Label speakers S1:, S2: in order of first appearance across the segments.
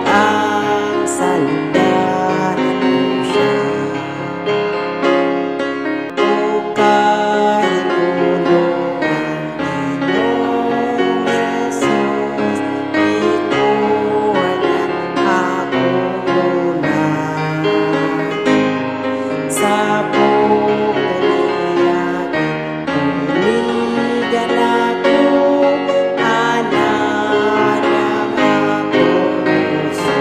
S1: ang saldanan ko siya. O kahit ulo ang Ginoong Jesus, ikuan at akong ulan. Sa pagpalian, tuligan ako, anak ng akong puso.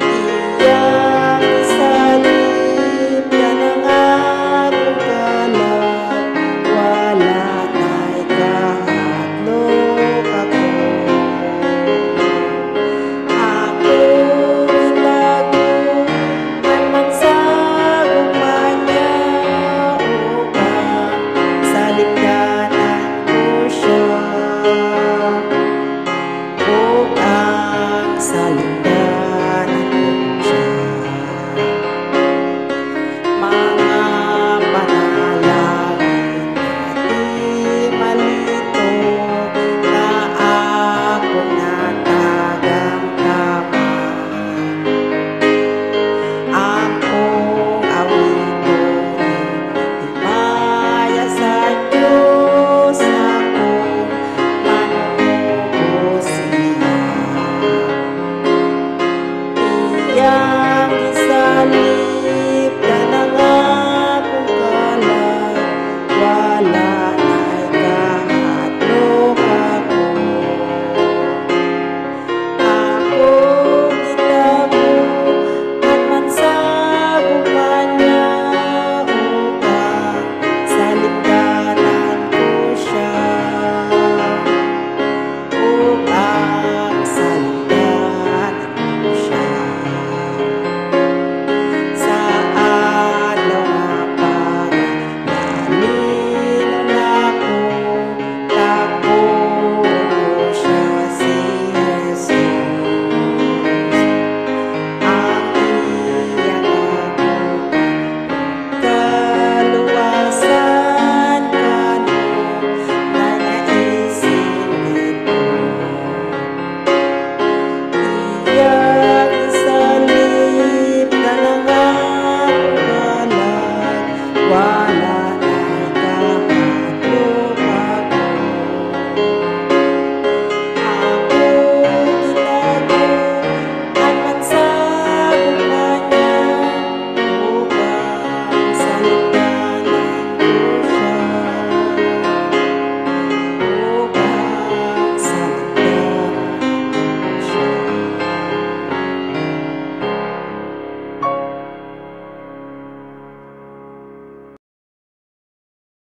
S1: Iyang isalip ka ng akong kalat, wala na'y kahatlok ako. Ako ilago man sa gumanya, upang sa ligdanan ko siya, upang sa ligdanan